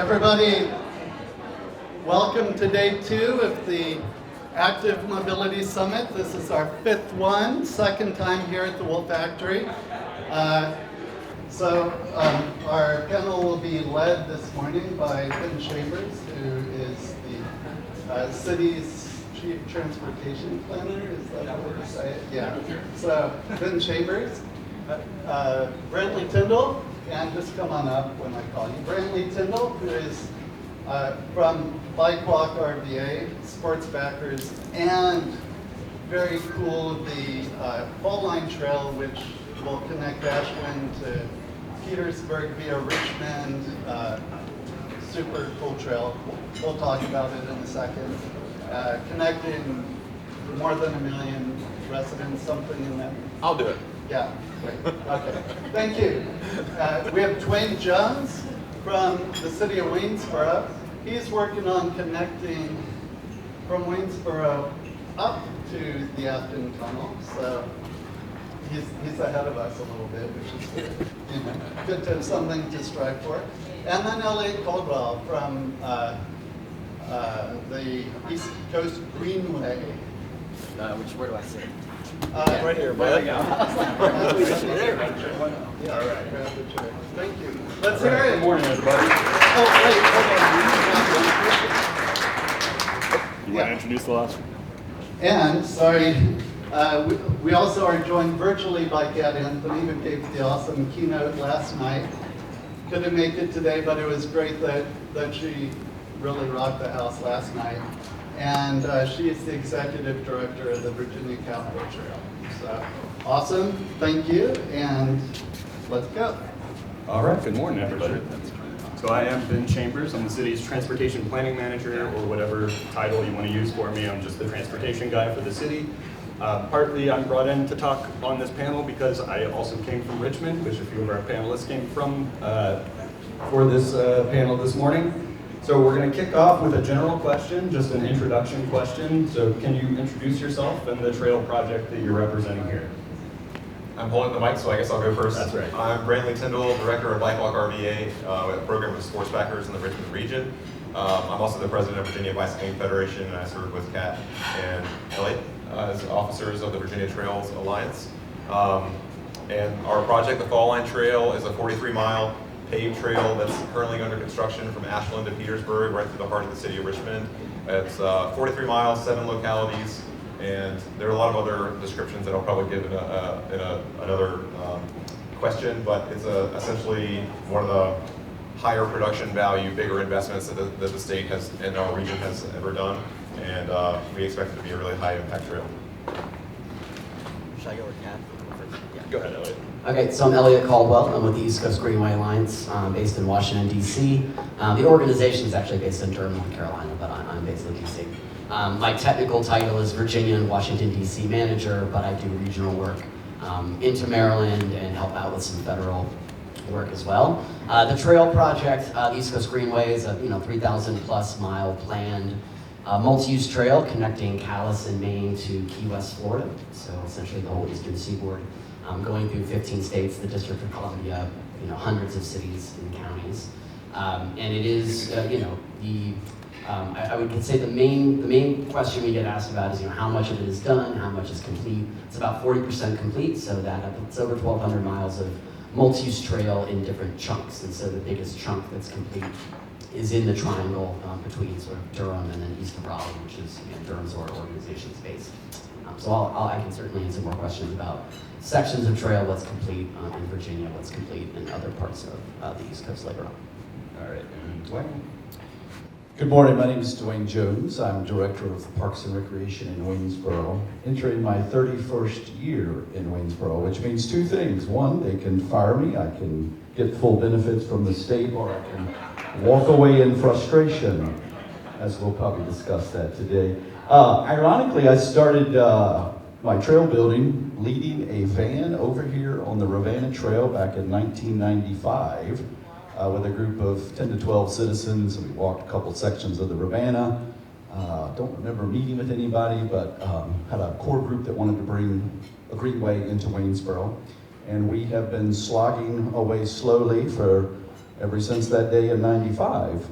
Everybody, welcome to day 2 of the Active Mobility Summit. This is our 5th one, second time here at the Wool Factory. Our panel will be led this morning by Ben Chambers, who is the city's Chief Transportation Planner. Is that what you say? Yeah. So Ben Chambers, Brantley Tyndall, and just come on up when I call you. Brantley Tyndall, who is from Bike Walk RVA, sports backers, and very cool, the Fall Line Trail, which will connect Ashland to Petersburg via Richmond. Super cool trail. We'll talk about it in a second. Connecting more than 1 million residents, something in that. I'll do it. Yeah, great. Okay, thank you. We have Dwayne Jones from the City of Waynesboro. He's working on connecting from Waynesboro up to the Afton Tunnel, so he's ahead of us a little bit, which is good. You know, good to have something to strive for. And then Elliot Caldwell from the East Coast Greenway. Where do I sit? Right here, bud. Yeah, all right, grab the chair. Thank you. Let's hear it. Good morning, everybody. Oh, wait, hold on. You want to introduce the last one? And, sorry, we also are joined virtually by Kat Anthony, who gave the awesome keynote last night. Couldn't make it today, but it was great that she really rocked the house last night. And she is the executive director of the Virginia Capital Trail. So, awesome, thank you, and let's go. All right, good morning, everybody. So I am Ben Chambers. I'm the city's transportation planning manager, or whatever title you want to use for me. I'm just the transportation guy for the city. Partly I'm brought in to talk on this panel because I also came from Richmond, which a few of our panelists came from for this panel this morning. So we're going to kick off with a general question, just an introduction question. So can you introduce yourself and the trail project that you're representing here? I'm holding the mic, so I guess I'll go first. That's right. I'm Brantley Tyndall, Director of Bike Walk RVA, a program of sports backers in the Richmond region. I'm also the President of Virginia Bicycling Federation, and I serve with Kat and Elliot as officers of the Virginia Trails Alliance. And our project, the Fall Line Trail, is a 43-mile paved trail that's currently under construction from Ashland to Petersburg, right through the heart of the city of Richmond. It's 43 miles, 7 localities, and there are a lot of other descriptions that I'll probably give in another question, but it's essentially one of the higher production value, bigger investments that the state has and our region has ever done, and we expect it to be a really high impact trail. Should I go with Kat? Yeah, go ahead, Elliot. Okay, so I'm Elliot Caldwell. I'm with the East Coast Greenway Alliance, based in Washington, D.C. The organization is actually based in Durham, North Carolina, but I'm based in D.C. My technical title is Virginia and Washington, D.C. manager, but I do regional work into Maryland and help out with some federal work as well. The trail project, the East Coast Greenway, is a 3,000 plus mile planned multi-use trail connecting Calais in Maine to Key West, Florida. So essentially the whole eastern seaboard. Going through 15 states, the District of Columbia, hundreds of cities and counties, and it is, I would say the main question we get asked about is, how much of it is done, how much is complete. It's about 40% complete, so that it's over 1,200 miles of multi-use trail in different chunks, and so the biggest chunk that's complete is in the triangle between sort of Durham and then east of Raleigh, which is Durham's organization's base. So I can certainly answer more questions about sections of trail, what's complete in Virginia, what's complete in other parts of the East Coast later on. All right, and Dwayne. Good morning, my name is Dwayne Jones. I'm Director of Parks and Recreation in Waynesboro, entering my 31st year in Waynesboro, which means 2 things. One, they can fire me, I can get full benefits from the state, or I can walk away in frustration, as we'll probably discuss that today. Ironically, I started my trail building leading a van over here on the Ravenna Trail back in 1995 with a group of 10 to 12 citizens. We walked a couple sections of the Ravenna. Don't remember meeting with anybody, but had a core group that wanted to bring a greenway into Waynesboro. And we have been slogging away slowly for ever since that day in '95.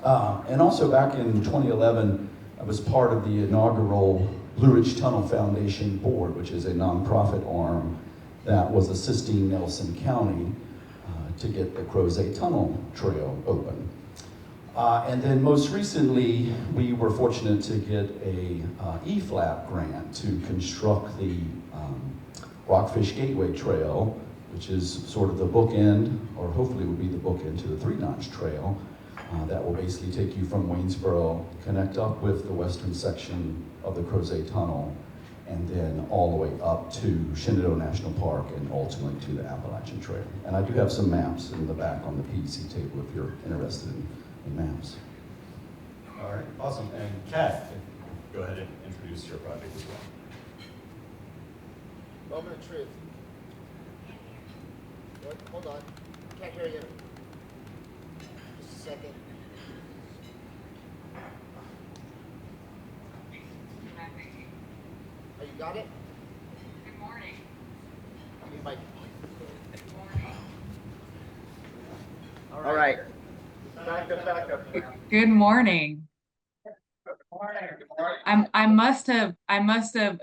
And also back in 2011, I was part of the inaugural Blue Ridge Tunnel Foundation Board, which is a nonprofit arm that was assisting Nelson County to get the Crozet Tunnel Trail open. And then most recently, we were fortunate to get a E-FLAP grant to construct the Rockfish Gateway Trail, which is sort of the bookend, or hopefully will be the bookend to the 3-Notch Trail. That will basically take you from Waynesboro, connect up with the western section of the Crozet Tunnel, and then all the way up to Shenandoah National Park and ultimately to the Appalachian Trail. And I do have some maps in the back on the PEC table if you're interested in maps. All right, awesome. And Kat, go ahead and introduce your project as well. Moment of truth. What? Hold on. Can't hear you. Just a second. Oh, you got it? Good morning. You might. Good morning. All right. Back up. Good morning. I must have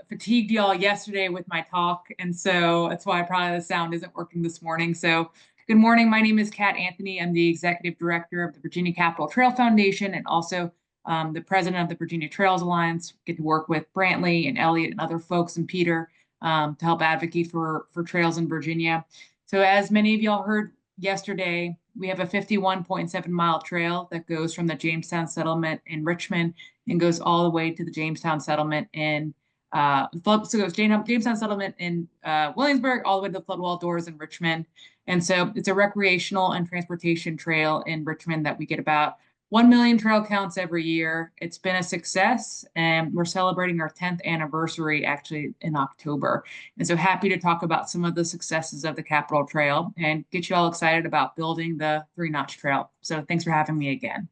fatigued y'all yesterday with my talk, and so that's why probably the sound isn't working this morning. So good morning. My name is Kat Anthony. I'm the executive director of the Virginia Capitol Trail Foundation and also the president of the Virginia Trails Alliance. Get to work with Brantley and Elliot and other folks and Peter to help advocate for trails in Virginia. So as many of y'all heard yesterday, we have a 51.7-mile trail that goes from the Jamestown settlement in Richmond and goes all the way to the Jamestown settlement in Jamestown settlement in Williamsburg, all the way to the floodwall doors in Richmond. And so it's a recreational and transportation trail in Richmond that we get about 1 million trail counts every year. It's been a success, and we're celebrating our 10th anniversary actually in October. And so happy to talk about some of the successes of the Capitol Trail and get you all excited about building the 3-Notch Trail. So thanks for having me again.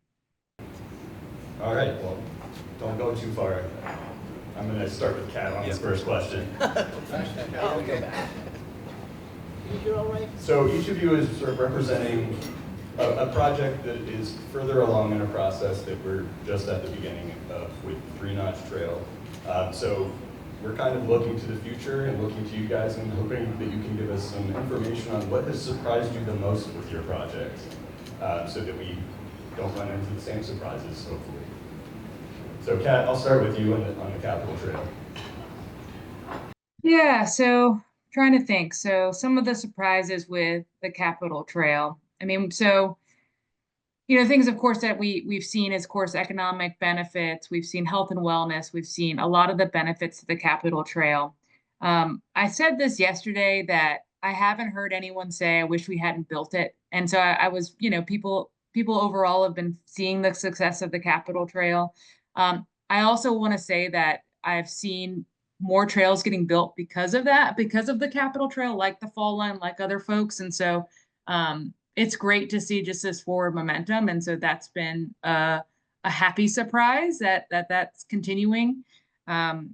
All right, well, don't go too far. I'm going to start with Kat on this first question. You're all right? So each of you is sort of representing a project that is further along in a process that we're just at the beginning of with 3-Notch Trail. So we're kind of looking to the future and looking to you guys and hoping that you can give us some information on what has surprised you the most with your project, so that we don't run into the same surprises, hopefully. So Kat, I'll start with you on the Capitol Trail. Yeah, so trying to think. So some of the surprises with the Capitol Trail. I mean, so, things, of course, that we've seen is, of course, economic benefits. We've seen health and wellness. We've seen a lot of the benefits to the Capitol Trail. I said this yesterday that I haven't heard anyone say, I wish we hadn't built it. And so I was, people overall have been seeing the success of the Capitol Trail. I also want to say that I've seen more trails getting built because of that, because of the Capitol Trail, like the Fall Line, like other folks. And so it's great to see just this forward momentum. And so that's been a happy surprise that's continuing. But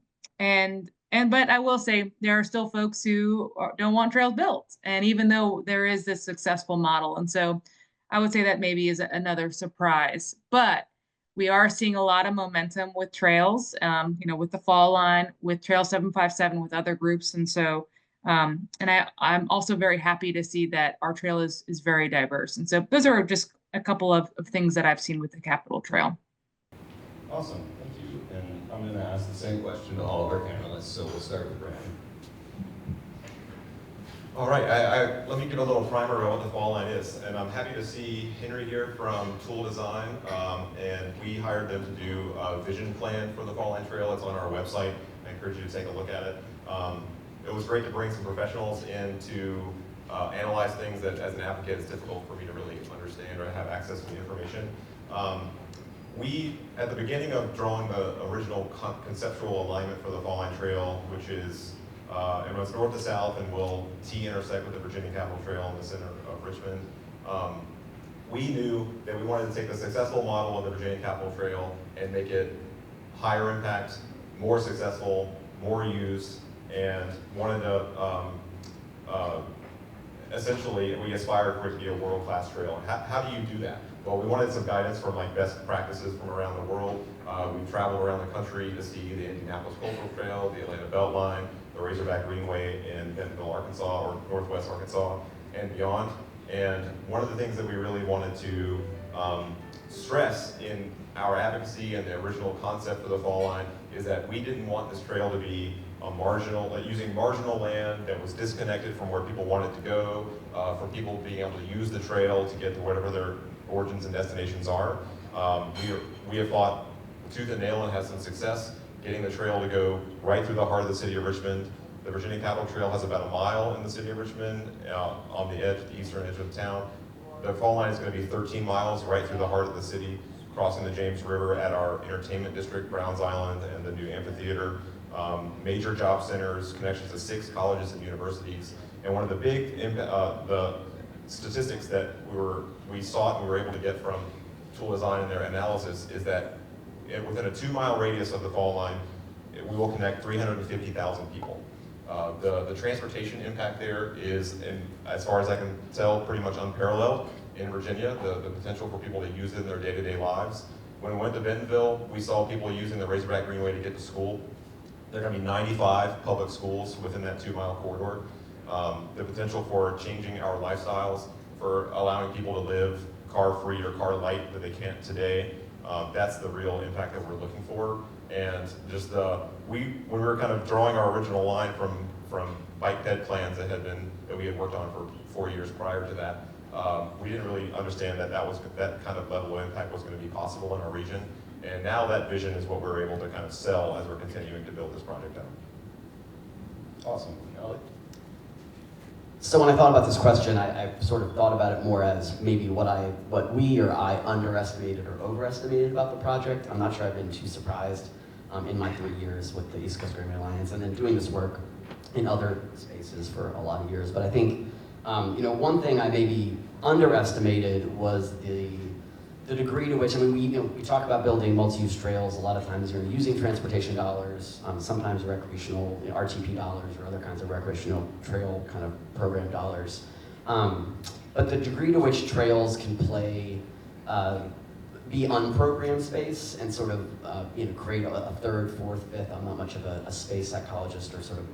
I will say there are still folks who don't want trails built. And even though there is this successful model. And so I would say that maybe is another surprise, but we are seeing a lot of momentum with trails, with the Fall Line, with Trail 757, with other groups. And so, I'm also very happy to see that our trail is very diverse. And so those are just a couple of things that I've seen with the Capitol Trail. Awesome, thank you. And I'm going to ask the same question to all of our panelists, so we'll start with Brandon. All right, let me give a little primer about what the Fall Line is. And I'm happy to see Henry here from Tool Design. And we hired them to do a vision plan for the Fall Line Trail. It's on our website. I encourage you to take a look at it. It was great to bring some professionals in to analyze things that, as an advocate, it's difficult for me to really understand or have access to the information. We, at the beginning of drawing the original conceptual alignment for the Fall Line Trail, which is it runs north to south and will T-intersect with the Virginia Capitol Trail in the center of Richmond. We knew that we wanted to take the successful model of the Virginia Capitol Trail and make it higher impact, more successful, more used, and wanted to essentially we aspire for it to be a world-class trail. How do you do that? Well, we wanted some guidance from like best practices from around the world. We traveled around the country to see the Indianapolis Cultural Trail, the Atlanta Beltline, the Razorback Greenway in Bentonville, Arkansas, or Northwest Arkansas, and beyond. And one of the things that we really wanted to stress in our advocacy and the original concept for the fall line is that we didn't want this trail to be a marginal, using marginal land that was disconnected from where people wanted to go, for people being able to use the trail to get to whatever their origins and destinations are. We have fought tooth and nail and had some success getting the trail to go right through the heart of the city of Richmond. The Virginia Capitol Trail has about a mile in the city of Richmond on the edge, the eastern edge of town. The fall line is going to be 13 miles right through the heart of the city, crossing the James River at our entertainment district, Browns Island, and the new amphitheater. Major job centers, connections to 6 colleges and universities. And one of the big the statistics that we sought and we were able to get from Tool Design in their analysis is that within a 2-mile radius of the fall line, we will connect 350,000 people. The transportation impact there is, as far as I can tell, pretty much unparalleled in Virginia, the potential for people to use it in their day-to-day lives. When we went to Bentonville, we saw people using the Razorback Greenway to get to school. There are going to be 95 public schools within that 2-mile corridor. The potential for changing our lifestyles, for allowing people to live car-free or car-light that they can't today, that's the real impact that we're looking for. And just when we were kind of drawing our original line from bike ped plans that we had worked on for 4 years prior to that, we didn't really understand that that kind of level of impact was going to be possible in our region. And now that vision is what we're able to kind of sell as we're continuing to build this project out. Awesome. Ellie? So when I thought about this question, I sort of thought about it more as maybe what we or I underestimated or overestimated about the project. I'm not sure I've been too surprised in my 3 years with the East Coast Greenway Alliance and then doing this work in other spaces for a lot of years. But I think one thing I maybe underestimated was the degree to which, I mean, we talk about building multi-use trails. A lot of times you're using transportation dollars, sometimes recreational, RTP dollars or other kinds of recreational trail kind of program dollars. But the degree to which trails can be unprogrammed space and sort of create a third, fourth, fifth. I'm not much of a space psychologist or sort of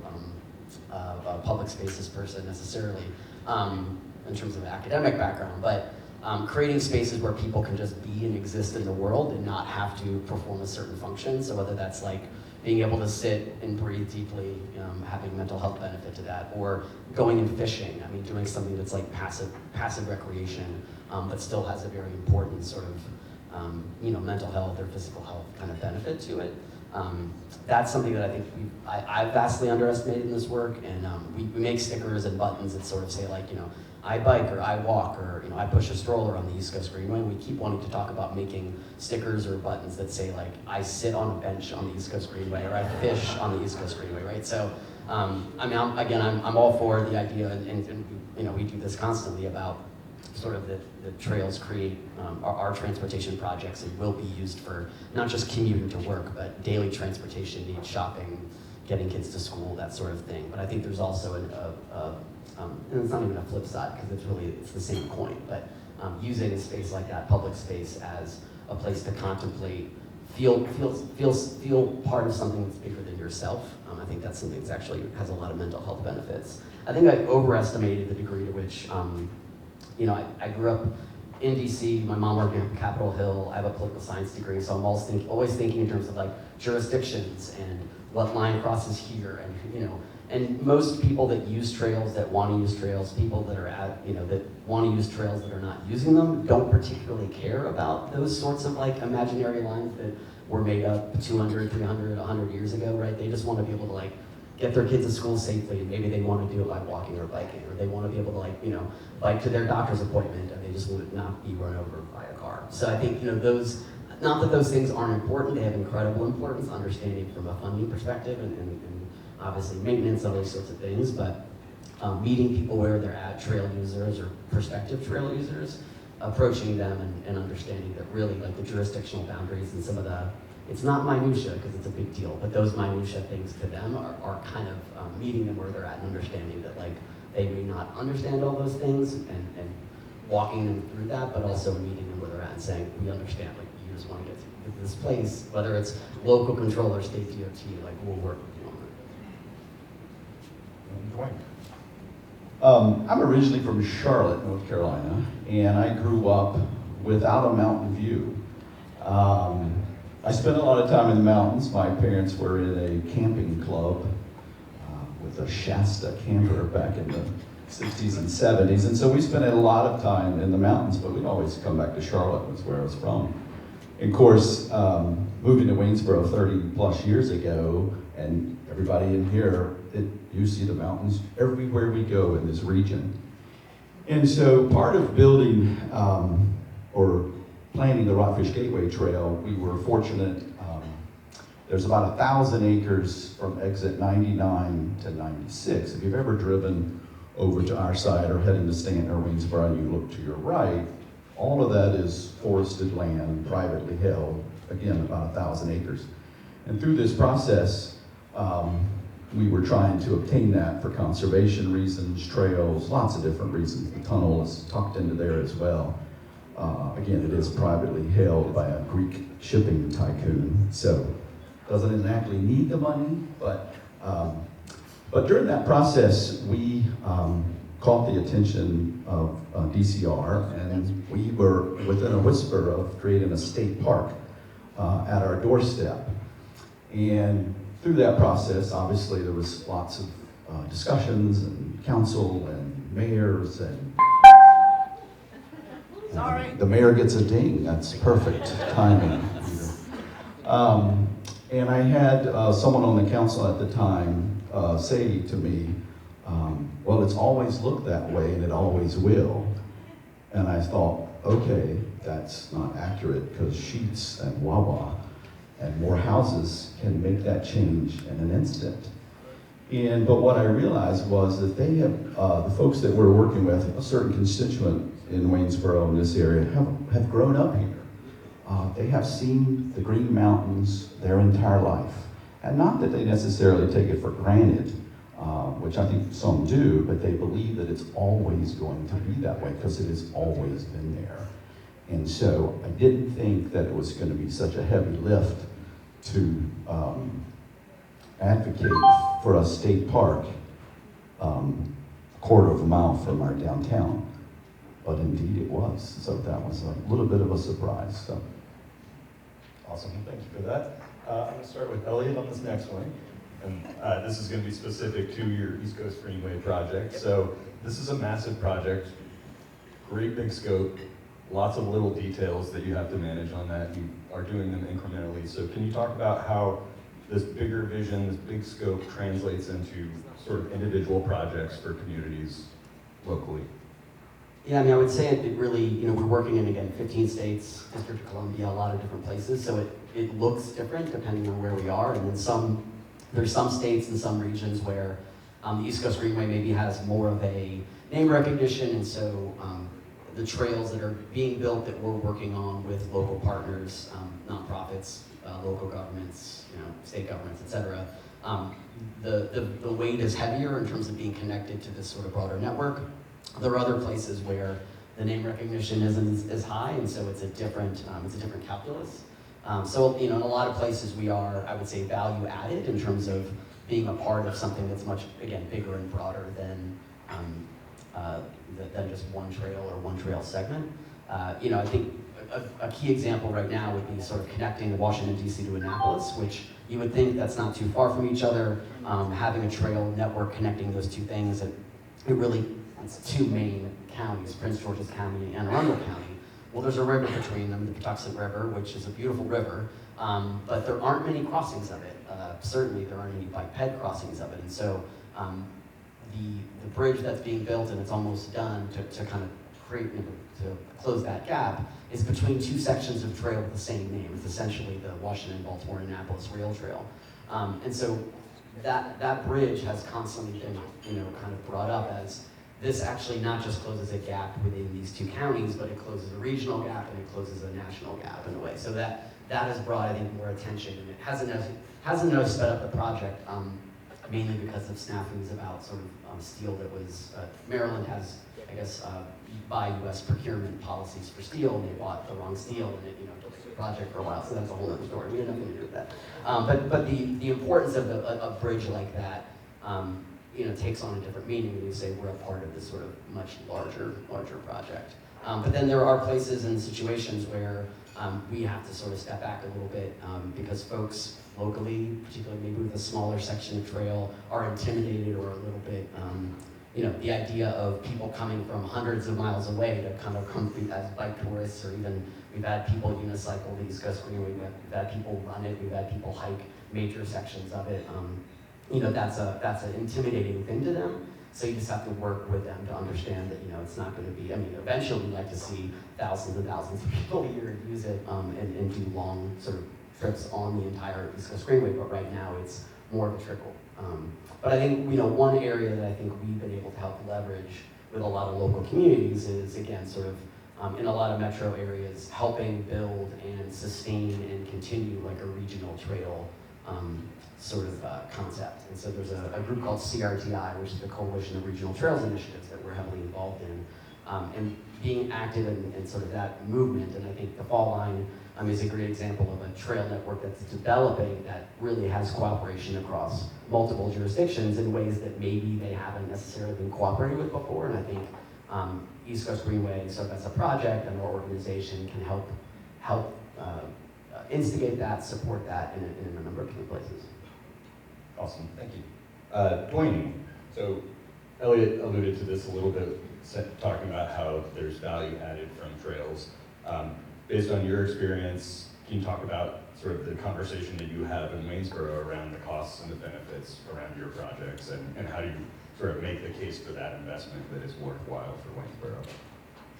a public spaces person necessarily in terms of academic background, but creating spaces where people can just be and exist in the world and not have to perform a certain function. So whether that's like being able to sit and breathe deeply, having mental health benefit to that, or going and fishing. I mean, doing something that's like passive recreation, but still has a very important sort of mental health or physical health kind of benefit to it. That's something that I think I vastly underestimated in this work, and we make stickers and buttons that sort of say like, I bike or I walk or I push a stroller on the East Coast Greenway. We keep wanting to talk about making stickers or buttons that say like, I sit on a bench on the East Coast Greenway or I fish on the East Coast Greenway, right? So, I'm all for the idea, and we do this constantly about sort of the trails create our transportation projects and will be used for not just commuting to work, but daily transportation needs, shopping, getting kids to school, that sort of thing. But I think there's also and it's not even a flip side because it's the same coin, but using a space like that, public space, as a place to contemplate, feel part of something that's bigger than yourself. I think that's something that actually has a lot of mental health benefits. I think I overestimated the degree to which, I grew up in DC, my mom worked in Capitol Hill, I have a political science degree, so I'm always thinking in terms of like jurisdictions and what line crosses here, and most people that use trails, that want to use trails, people that are that want to use trails that are not using them, don't particularly care about those sorts of like imaginary lines that were made up 200, 300, 100 years ago, right? They just want to be able to like get their kids to school safely, and maybe they want to do it by walking or biking, or they want to be able to bike to their doctor's appointment, and they just want to not be run over by a car. So I think, not that those things aren't important, they have incredible importance, understanding from a funding perspective and obviously maintenance and those sorts of things, but meeting people where they're at, trail users or prospective trail users, approaching them and understanding that really like the jurisdictional boundaries and some of it's not minutia because it's a big deal, but those minutia things to them are kind of meeting them where they're at and understanding that like they may not understand all those things, and walking them through that, but also meeting them where they're at and saying, we understand, like, you just want to get to this place, whether it's local control or state DOT, like, we'll work with you on it. I'm originally from Charlotte, North Carolina, and I grew up without a mountain view. I spent a lot of time in the mountains. My parents were in a camping club with a Shasta camper back in the 60s and 70s, and so we spent a lot of time in the mountains, but we'd always come back to Charlotte, was where I was from. And of course, moving to Waynesboro 30 plus years ago, and everybody in here, you see the mountains everywhere we go in this region. And so part of building or planning the Rockfish Gateway Trail, we were fortunate. There's about 1,000 acres from exit 99 to 96. If you've ever driven over to our side or heading to Stanton or Waynesboro and you look to your right, all of that is forested land, privately held, again, about 1,000 acres. And through this process, we were trying to obtain that for conservation reasons, trails, lots of different reasons. The tunnel is tucked into there as well. Again, it is privately held by a Greek shipping tycoon, so doesn't exactly need the money, but during that process, we caught the attention of DCR, and we were within a whisper of creating a state park at our doorstep. And through that process, obviously, there was lots of discussions and council and mayors and Sorry. the mayor gets a ding. That's perfect timing. And I had someone on the council at the time say to me, well, it's always looked that way and it always will. And I thought, okay, that's not accurate, because Sheetz and Wawa and more houses can make that change in an instant. But what I realized was that they have, the folks that we're working with, a certain constituent in Waynesboro in this area, have grown up here. They have seen the Green Mountains their entire life. And not that they necessarily take it for granted, which I think some do, but they believe that it's always going to be that way because it has always been there. And so I didn't think that it was going to be such a heavy lift to advocate for a state park a quarter of a mile from our downtown. But indeed it was. So that was a little bit of a surprise. So. Awesome, thank you for that. I'm going to start with Elliot on this next one. And this is going to be specific to your East Coast Greenway project. So this is a massive project, great big scope, lots of little details that you have to manage on that. You are doing them incrementally. So can you talk about how this bigger vision, this big scope translates into sort of individual projects for communities locally? Yeah, I mean, I would say it really, we're working in, again, 15 states, District of Columbia, a lot of different places, so it looks different depending on where we are, and then there's some states and some regions where the East Coast Greenway maybe has more of a name recognition, and so the trails that are being built that we're working on with local partners, nonprofits, local governments, state governments, et cetera, the weight is heavier in terms of being connected to this sort of broader network. There are other places where the name recognition isn't as high, and so it's a different calculus. So in a lot of places we are, I would say, value added in terms of being a part of something that's much, again, bigger and broader than just one trail or one trail segment. I think a key example right now would be sort of connecting Washington, D.C. to Annapolis, which you would think that's not too far from each other. Having a trail network connecting those two things, it's two main counties, Prince George's County and Arundel County. Well, there's a river between them, the Patuxent River, which is a beautiful river, but there aren't many crossings of it. Certainly there aren't any biped crossings of it. And so the bridge that's being built, and it's almost done to kind of create, to close that gap, is between two sections of trail with the same name. It's essentially the Washington, Baltimore, Annapolis Rail Trail. And so that bridge has constantly been, kind of brought up as this actually not just closes a gap within these two counties, but it closes a regional gap and it closes a national gap in a way. So that has brought, I think, more attention, and it hasn't sped up the project. mainly because of snafus about sort of steel that was, Maryland has, I guess, by U.S. procurement policies for steel, and they bought the wrong steel, and it, delayed the project for a while, so that's a whole other story. We had nothing to do with that. But the importance of a bridge like that, takes on a different meaning when you say we're a part of this sort of much larger project. But then there are places and situations where we have to sort of step back a little bit because folks locally, particularly maybe with a smaller section of trail, are intimidated or a little bit, the idea of people coming from hundreds of miles away to kind of come through as bike tourists, or even we've had people unicycle the East Coast Greenway, we've had people run it, we've had people hike major sections of it. That's an intimidating thing to them. So you just have to work with them to understand that, it's not going to be, eventually we'd like to see thousands and thousands of people a year use it and do long sort of trips on the entire East Coast Greenway, but right now it's more of a trickle. But I think, one area that I think we've been able to help leverage with a lot of local communities is, again, sort of in a lot of metro areas, helping build and sustain and continue like a regional trail concept. And so there's a group called CRTI, which is the Coalition of Regional Trails Initiatives that we're heavily involved in, and being active in sort of that movement. And I think the Fall Line is a great example of a trail network that's developing that really has cooperation across multiple jurisdictions in ways that maybe they haven't necessarily been cooperating with before. And I think East Coast Greenway, sort of as a project and our organization, can help instigate that, support that in a number of different places. Awesome, thank you. Dwayne, so Elliot alluded to this a little bit, talking about how there's value added from trails. Based on your experience, can you talk about sort of the conversation that you have in Waynesboro around the costs and the benefits around your projects, and how do you sort of make the case for that investment that is worthwhile for Waynesboro?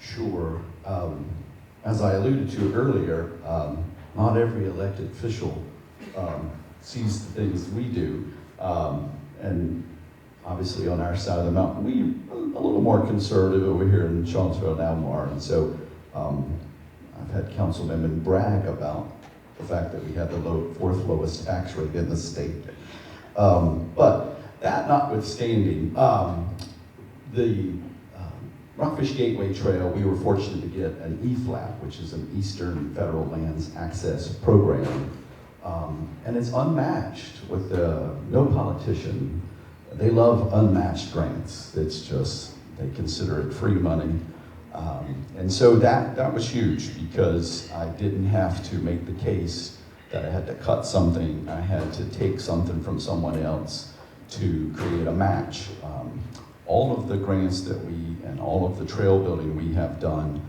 Sure. As I alluded to earlier, not every elected official sees the things we do. And obviously on our side of the mountain, we're a little more conservative over here in Charlottesville and Albemarle. And so I've had councilmen brag about the fact that we had the fourth lowest tax rate in the state. But that notwithstanding, the Rockfish Gateway Trail, we were fortunate to get an EFLAP, which is an Eastern Federal Lands Access Program. And it's unmatched with no politician. They love unmatched grants. It's just, they consider it free money. And so that was huge because I didn't have to make the case that I had to cut something. I had to take something from someone else to create a match. All of the grants that and all of the trail building we have done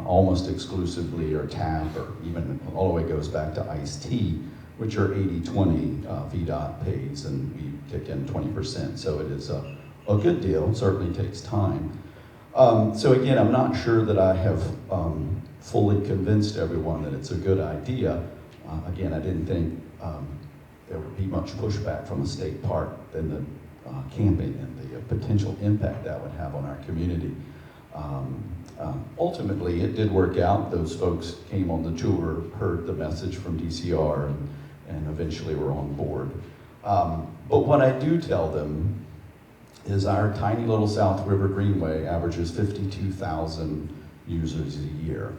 almost exclusively are TAP, or even all the way goes back to ICE-T, which are 80-20 VDOT pays, and we kick in 20%. So it is a good deal. It certainly takes time. So again, I'm not sure that I have fully convinced everyone that it's a good idea. Again, I didn't think there would be much pushback from a state park than the camping and the potential impact that would have on our community. Ultimately, it did work out. Those folks came on the tour, heard the message from DCR, and eventually were on board. But what I do tell them is our tiny little South River Greenway averages 52,000 users a year.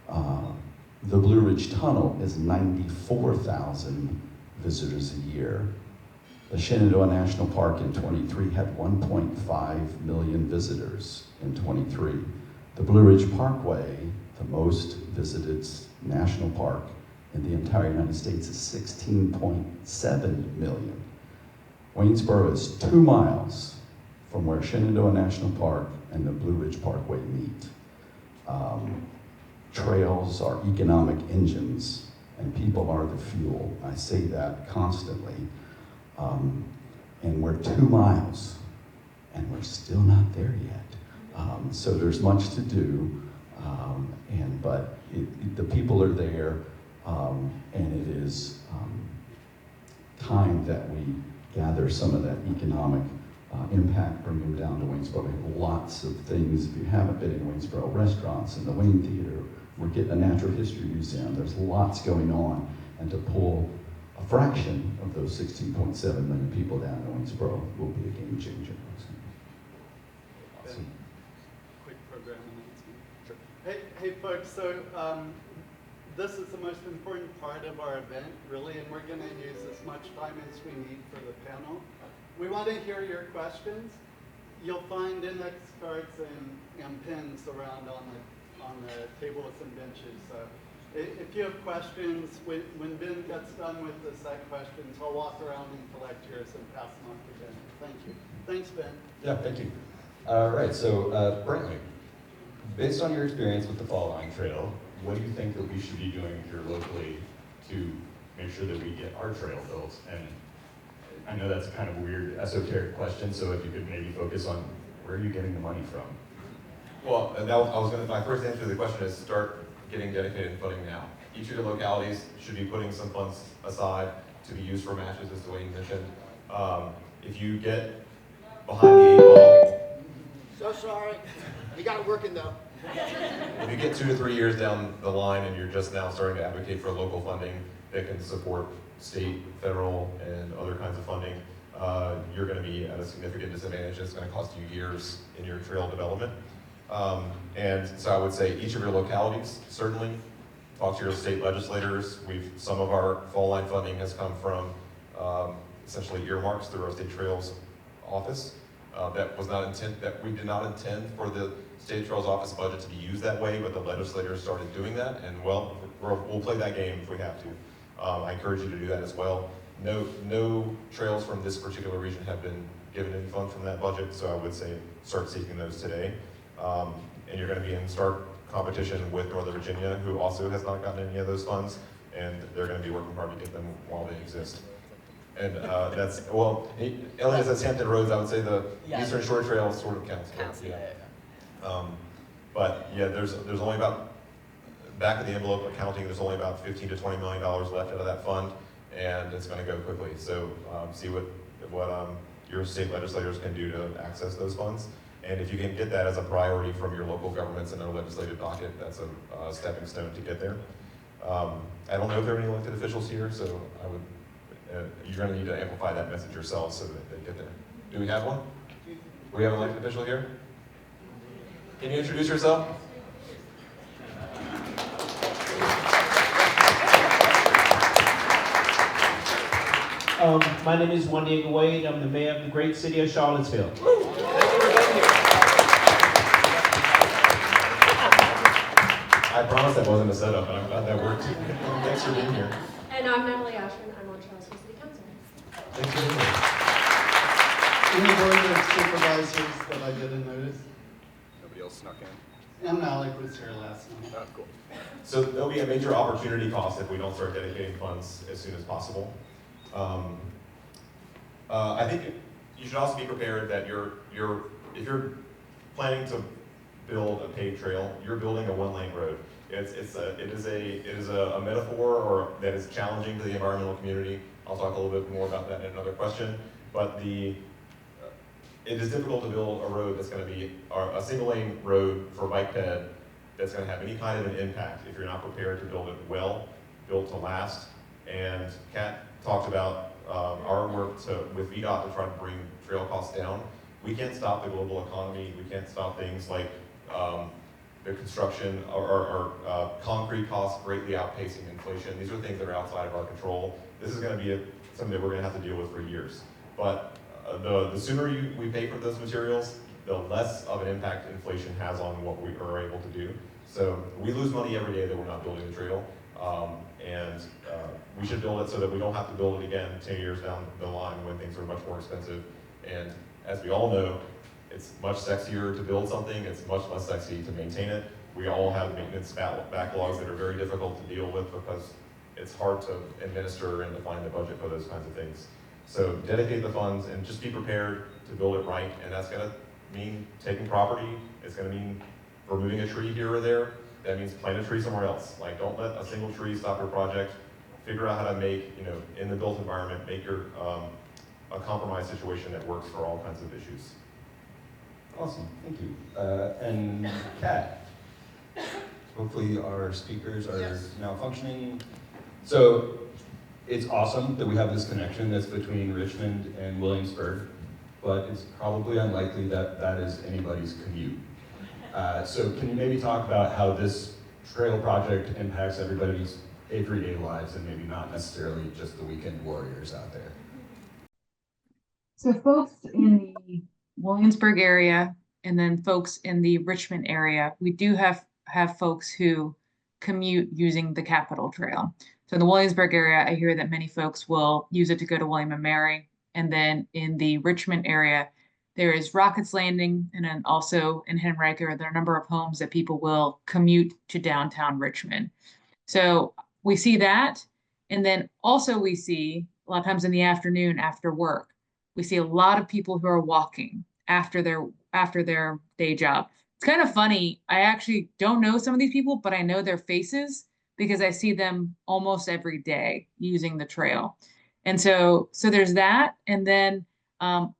The Blue Ridge Tunnel is 94,000 visitors a year. The Shenandoah National Park in 23 had 1.5 million visitors in 23. The Blue Ridge Parkway, the most visited national park in the entire United States, is 16.7 million. Waynesboro is 2 miles from where Shenandoah National Park and the Blue Ridge Parkway meet. Trails are economic engines, and people are the fuel. I say that constantly. And we're 2 miles, and we're still not there yet. So there's much to do, but the people are there, and it is time that we gather some of that economic impact, bring them down to Waynesboro. We have lots of things. If you haven't been in Waynesboro, restaurants and the Wayne Theater, we're getting a natural history museum. There's lots going on, and to pull a fraction of those 16.7 million people down in Owensboro will be a game changer. Awesome. Quick program announcement. Hey folks, so this is the most important part of our event, really, and we're going to use as much time as we need for the panel. We want to hear your questions. You'll find index cards and pins around on the tables and benches. So if you have questions, when Ben gets done with the set questions, I'll walk around and collect yours and pass them on to Ben. Thank you. Thanks, Ben. Yeah, thank you. All right, so Brantley, based on your experience with the Fall Line Trail, what do you think that we should be doing here locally to make sure that we get our trail built? And I know that's kind of a weird, esoteric question, so if you could maybe focus on where are you getting the money from? Well, my first answer to the question is start getting dedicated funding now. Each of your localities should be putting some funds aside to be used for matches, as Dwayne mentioned. If you get behind the 8 ball, So sorry. You got it working though. if you get 2 to 3 years down the line and you're just now starting to advocate for local funding that can support state, federal, and other kinds of funding, you're going to be at a significant disadvantage. It's going to cost you years in your trail development. And so I would say each of your localities, certainly, talk to your state legislators. Some of our fall line funding has come from essentially earmarks through our state trails office. That we did not intend for the state trails office budget to be used that way, but the legislators started doing that, and well, we'll play that game if we have to. I encourage you to do that as well. No trails from this particular region have been given any funds from that budget, so I would say start seeking those today. And you're going to be in stark competition with Northern Virginia, who also has not gotten any of those funds, and they're going to be working hard to get them while they exist. And Elliot says Hampton Roads. I would say the Eastern Shore Trail sort of counts. But yeah, there's only about, back of the envelope accounting, there's only about $15 to $20 million left out of that fund, and it's going to go quickly. So see what your state legislators can do to access those funds. And if you can get that as a priority from your local governments in their legislative docket, that's a stepping stone to get there. I don't know if there are any elected officials here, so you're going to need to amplify that message yourself so that they get there. Do we have one? Do we have an elected official here? Can you introduce yourself? My name is Juan Diego Wade. I'm the mayor of the great city of Charlottesville. I promise that wasn't a setup, and I'm glad that worked. Thanks for being here. And I'm Natalie Ashman. I'm on Charlottesville City Council. Thanks for being here. Any board of supervisors that I didn't notice? Nobody else snuck in? And Malik was here last night. Oh, cool. So there'll be a major opportunity cost if we don't start dedicating funds as soon as possible. I think you should also be prepared that if you're planning to build a paved trail, you're building a one-lane road. It is a metaphor or that is challenging to the environmental community. I'll talk a little bit more about that in another question. But it is difficult to build a road that's going to be a single-lane road for bike ped that's going to have any kind of an impact if you're not prepared to build it well, built to last. And Kat talked about our work with VDOT to try to bring trail costs down. We can't stop the global economy. We can't stop things like the construction or concrete costs greatly outpacing inflation. These are things that are outside of our control. This is going to be something that we're going to have to deal with for years. But the sooner we pay for those materials, the less of an impact inflation has on what we are able to do. So we lose money every day that we're not building the trail. And we should build it so that we don't have to build it again 10 years down the line when things are much more expensive. And as we all know, it's much sexier to build something, it's much less sexy to maintain it. We all have maintenance backlogs that are very difficult to deal with because it's hard to administer and define the budget for those kinds of things. So dedicate the funds and just be prepared to build it right, and that's gonna mean taking property, it's gonna mean removing a tree here or there. That means plant a tree somewhere else. Like, don't let a single tree stop your project. Figure out how to make, in the built environment, make your a compromise situation that works for all kinds of issues. Awesome, thank you. And Kat, hopefully our speakers are now functioning. So it's awesome that we have this connection that's between Richmond and Williamsburg, but it's probably unlikely that that is anybody's commute. So can you maybe talk about how this trail project impacts everybody's everyday lives and maybe not necessarily just the weekend warriors out there? So folks in the Williamsburg area and then folks in the Richmond area, we do have folks who commute using the Capitol Trail. So in the Williamsburg area, I hear that many folks will use it to go to William and Mary. And then in the Richmond area, there is Rockets Landing, and then also in Henrico, there are a number of homes that people will commute to downtown Richmond. So we see that. And then also we see a lot of times in the afternoon after work, we see a lot of people who are walking after their day job. It's kind of funny. I actually don't know some of these people, but I know their faces because I see them almost every day using the trail. And so there's that. And then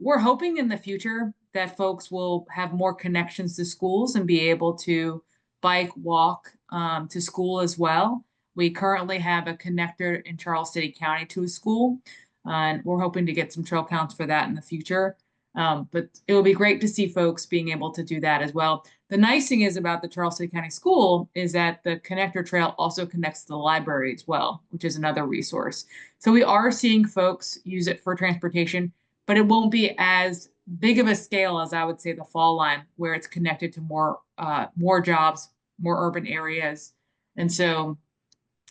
we're hoping in the future that folks will have more connections to schools and be able to bike, walk to school as well. We currently have a connector in Charles City County to a school, and we're hoping to get some trail counts for that in the future. But it will be great to see folks being able to do that as well. The nice thing is about the Charles City County School is that the connector trail also connects to the library as well, which is another resource. So we are seeing folks use it for transportation, but it won't be as big of a scale as I would say the Fall Line, where it's connected to more jobs, more urban areas. And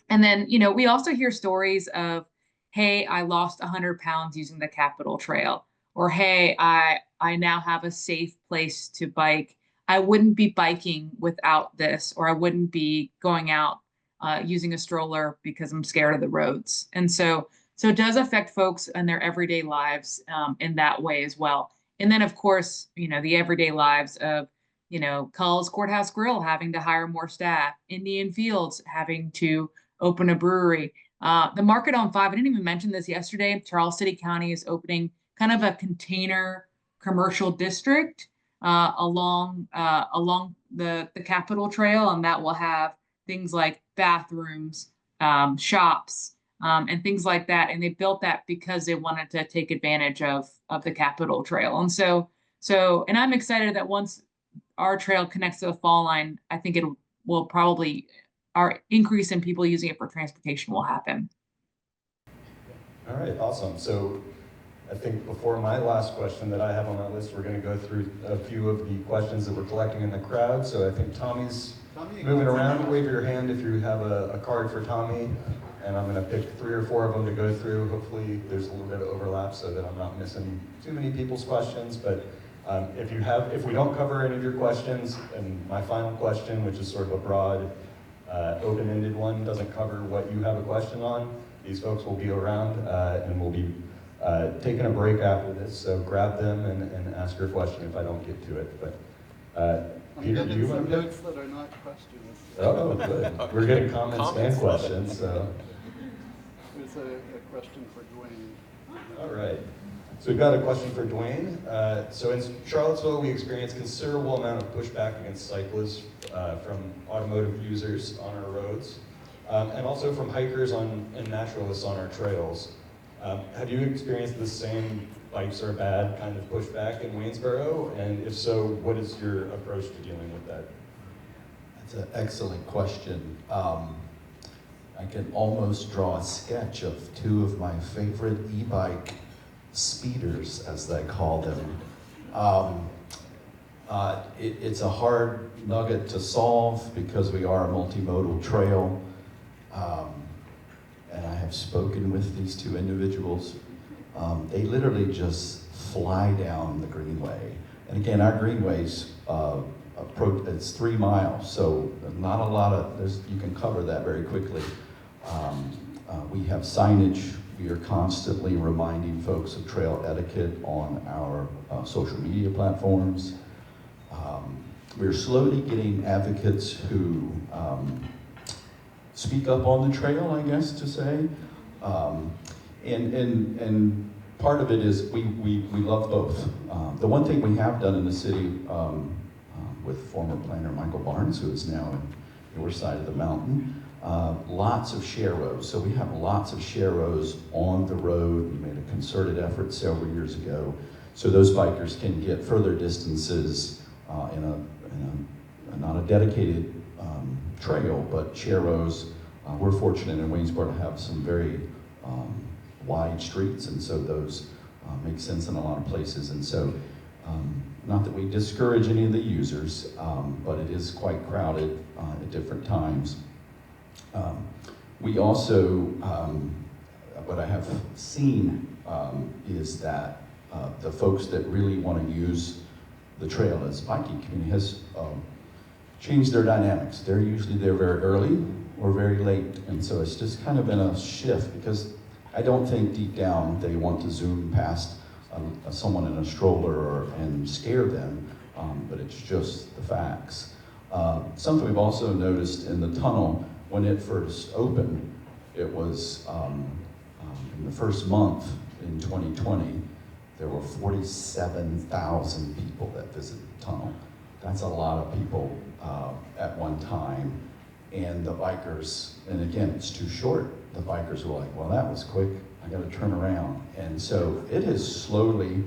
then, we also hear stories of, hey, I lost 100 pounds using the Capitol Trail, or hey, I now have a safe place to bike. I wouldn't be biking without this, or I wouldn't be going out using a stroller because I'm scared of the roads. And so it does affect folks in their everyday lives in that way as well. And then, of course, the everyday lives of, Culls Courthouse Grill having to hire more staff, Indian Fields having to open a brewery. The Market on 5, I didn't even mention this yesterday, Charles City County is opening kind of a container commercial district along the Capitol Trail, and that will have things like bathrooms, shops, and things like that. And they built that because they wanted to take advantage of the Capitol Trail. And I'm excited that once our trail connects to the Fall Line, I think it will probably, our increase in people using it for transportation will happen. All right, awesome. So I think before my last question that I have on my list, we're going to go through a few of the questions that we're collecting in the crowd. So I think Tommy's moving around. Wave your hand if you have a card for Tommy. And I'm going to pick 3 or 4 of them to go through. Hopefully there's a little bit of overlap so that I'm not missing too many people's questions. But if we don't cover any of your questions, and my final question, which is sort of a broad, open-ended one, doesn't cover what you have a question on, these folks will be around and we'll be taking a break after this. So grab them and ask your question if I don't get to it. But Peter, do you want to notes that are not questions? Oh, good. We're getting comments and questions. So. There's a question for Dwayne. All right. So we've got a question for Dwayne. So in Charlottesville, we experience considerable amount of pushback against cyclists from automotive users on our roads, and also from hikers and naturalists on our trails. Have you experienced the same bikes are bad kind of pushback in Waynesboro? And if so, what is your approach to dealing with that? That's an excellent question. I can almost draw a sketch of 2 of my favorite e-bike speeders, as they call them. It's a hard nugget to solve because we are a multimodal trail. And I have spoken with these 2 individuals. They literally just fly down the greenway. And again, our greenway's it's 3 miles, so not a lot of, you can cover that very quickly. We have signage. We are constantly reminding folks of trail etiquette on our social media platforms. We're slowly getting advocates who speak up on the trail, I guess to say. And part of it is we love both. The one thing we have done in the city with former planner Michael Barnes, who is now in your side of the mountain, Lots of share rows. So we have lots of share rows on the road. We made a concerted effort several years ago so those bikers can get further distances not a dedicated trail, but share rows. We're fortunate in Waynesboro to have some very wide streets, and so those make sense in a lot of places. And so, not that we discourage any of the users, but it is quite crowded at different times. We also, what I have seen is that the folks that really want to use the trail as biking community has changed their dynamics. They're usually there very early or very late, and so it's just kind of been a shift, because I don't think deep down they want to zoom past someone in a stroller and scare them, but it's just the facts. Something we've also noticed in the tunnel, when it first opened, it was in the first month in 2020, there were 47,000 people that visited the tunnel. That's a lot of people at one time. And the bikers, and again, it's too short. The bikers were like, well, that was quick. I got to turn around. And so it has slowly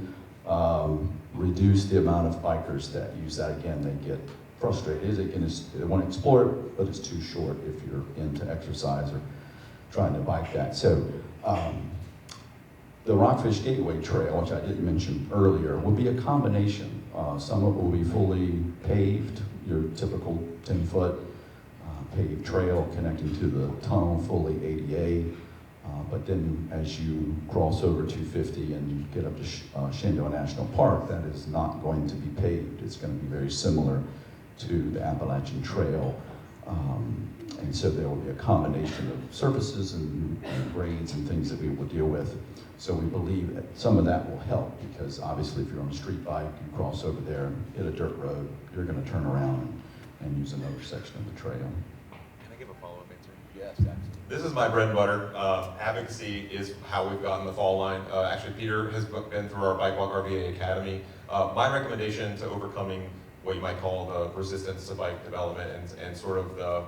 reduced the amount of bikers that use that. Again, they get frustrated. They want to explore it, but it's too short if you're into exercise or trying to bike that. So the Rockfish Gateway Trail, which I didn't mention earlier, will be a combination. Some of it will be fully paved, your typical 10-foot paved trail connecting to the tunnel, fully ADA. But then as you cross over 250 and get up to Shenandoah National Park, that is not going to be paved. It's going to be very similar to the Appalachian Trail. And so there will be a combination of surfaces and grades and things that we will deal with. So we believe that some of that will help, because obviously if you're on a street bike, you cross over there and hit a dirt road, you're going to turn around and use another section of the trail. Can I give a follow-up answer? Yes, absolutely. This is my bread and butter. Advocacy is how we've gotten the fall line. Actually, Peter has been through our Bike Walk RVA Academy. My recommendation to overcoming what you might call the resistance to bike development and sort of the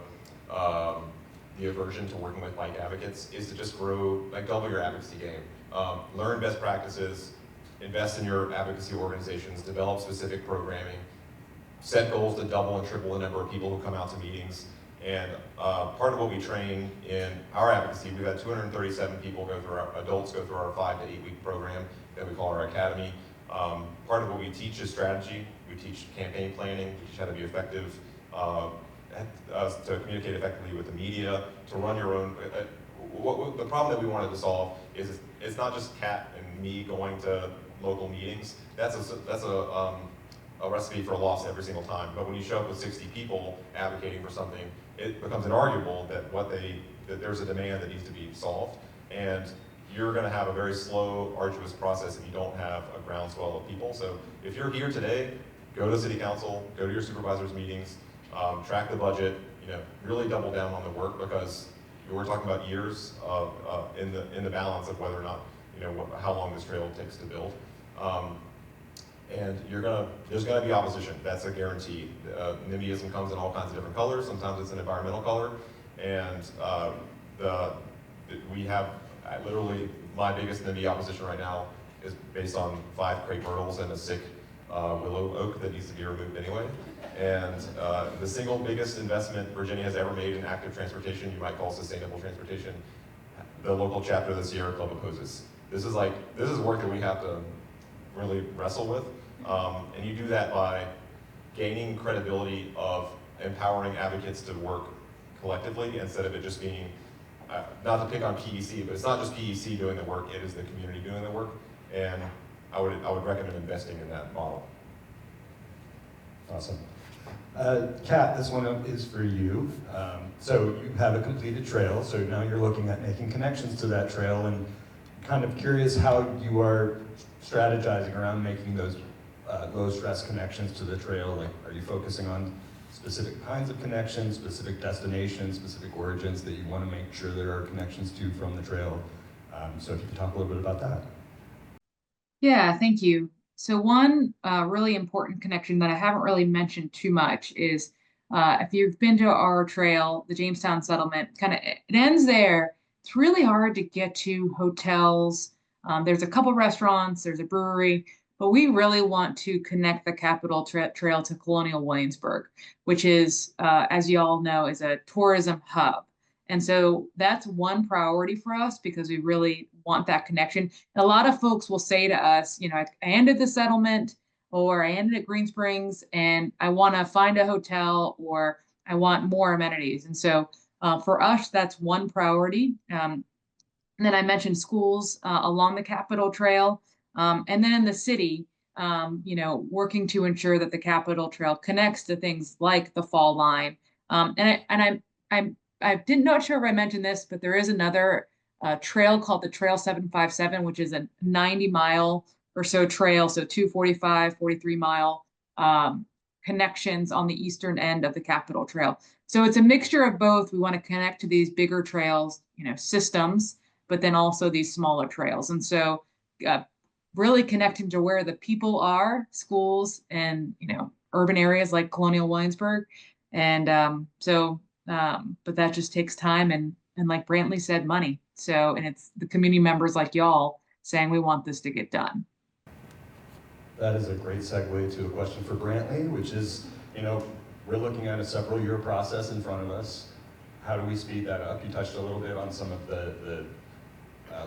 aversion to working with bike advocates is to just double your advocacy game. Learn best practices, invest in your advocacy organizations, develop specific programming, set goals to double and triple the number of people who come out to meetings. And part of what we train in our advocacy, we've had 237 people adults go through our 5 to 8 week program that we call our academy. Part of what we teach is strategy. We teach campaign planning. We teach how to be effective, to communicate effectively with the media, to run your own. The problem that we wanted to solve is it's not just Kat and me going to local meetings. That's a recipe for a loss every single time. But when you show up with 60 people advocating for something, it becomes inarguable that there's a demand that needs to be solved. And you're going to have a very slow, arduous process if you don't have a groundswell of people. So if you're here today, go to city council, go to your supervisors' meetings, track the budget, really double down on the work, because we're talking about years of in the balance of whether or not how long this trail takes to build. And there's gonna be opposition. That's a guarantee. NIMBYism comes in all kinds of different colors. Sometimes it's an environmental color, and we have literally my biggest NIMBY opposition right now is based on 5 crepe myrtles and a sick willow oak that needs to be removed anyway. And the single biggest investment Virginia has ever made in active transportation, you might call sustainable transportation, the local chapter of the Sierra Club opposes. This is work that we have to really wrestle with. And you do that by gaining credibility of empowering advocates to work collectively instead of it just being, not to pick on PEC, but it's not just PEC doing the work, it is the community doing the work. And I would recommend investing in that model. Awesome. Kat, this one is for you. So you have a completed trail, so now you're looking at making connections to that trail, and kind of curious how you are strategizing around making those low-stress connections to the trail. Like, are you focusing on specific kinds of connections, specific destinations, specific origins that you want to make sure there are connections to from the trail? So if you could talk a little bit about that. Yeah, thank you. So one really important connection that I haven't really mentioned too much is if you've been to our trail, the Jamestown settlement, it ends there. It's really hard to get to hotels. There's a couple restaurants, there's a brewery, but we really want to connect the Capitol Trail to Colonial Williamsburg, which is, as you all know, is a tourism hub. And so that's one priority for us because we really want that connection. And a lot of folks will say to us, you know, I ended the settlement or I ended at Green Springs and I want to find a hotel or I want more amenities. And so for us, that's one priority. And then I mentioned schools along the Capitol Trail. And then in the city, you know, working to ensure that the Capitol Trail connects to things like the Fall Line. I didn't not sure if I mentioned this, but there is another trail called the Trail 757, which is a 90-mile or so trail, so 245, 43-mile connections on the eastern end of the Capitol Trail. So it's a mixture of both. We want to connect to these bigger trails, you know, systems, but then also these smaller trails. And so really connecting to where the people are, schools and, you know, urban areas like Colonial Williamsburg. And but that just takes time and like Brantley said, money. So, and it's the community members like y'all saying we want this to get done. That is a great segue to a question for Brantley, which is, you know, we're looking at a several-year process in front of us. How do we speed that up? You touched a little bit on some of the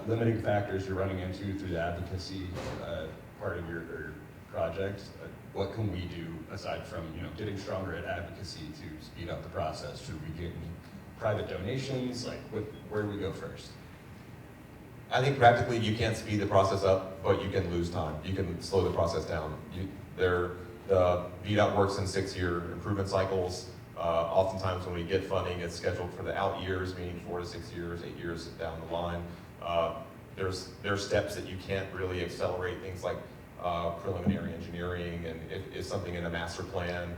limiting factors you're running into through the advocacy part of your project. What can we do aside from, you know, getting stronger at advocacy to speed up the process? Should we get private donations? Like, where do we go first? I think practically you can't speed the process up, but you can lose time. You can slow the process down. The VDOT works in 6-year improvement cycles. Oftentimes when we get funding, it's scheduled for the out years, meaning 4 to 6 years, 8 years down the line. There's steps that you can't really accelerate, things like preliminary engineering and if something in a master plan.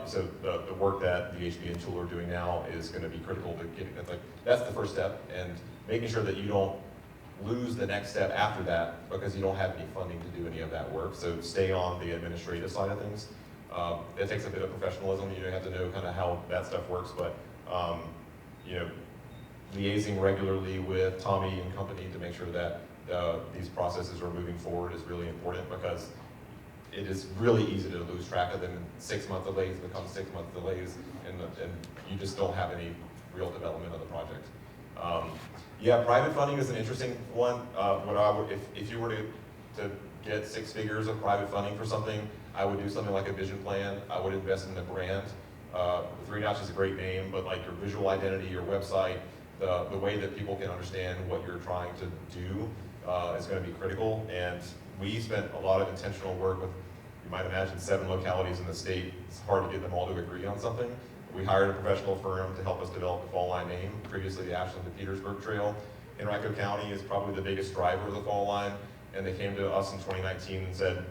So the work that the HB and Tool are doing now is going to be critical to getting that. That's the first step, and making sure that you don't lose the next step after that because you don't have any funding to do any of that work. So stay on the administrative side of things. It takes a bit of professionalism. You have to know kind of how that stuff works, but you know, liaising regularly with Tommy and company to make sure that these processes are moving forward is really important because it is really easy to lose track of them. 6-month delays become 6-month delays, and you just don't have any real development of the project. Yeah, private funding is an interesting one. What I would, if you were to get 6 figures of private funding for something, I would do something like a vision plan. I would invest in the brand. 3 Notch is a great name, but like your visual identity, your website, the way that people can understand what you're trying to do is going to be critical. And we spent a lot of intentional work with, you might imagine, 7 localities in the state. It's hard to get them all to agree on something. We hired a professional firm to help us develop the Fall Line name, previously the Ashland to Petersburg Trail. Henrico County is probably the biggest driver of the Fall Line, and they came to us in 2019 and said,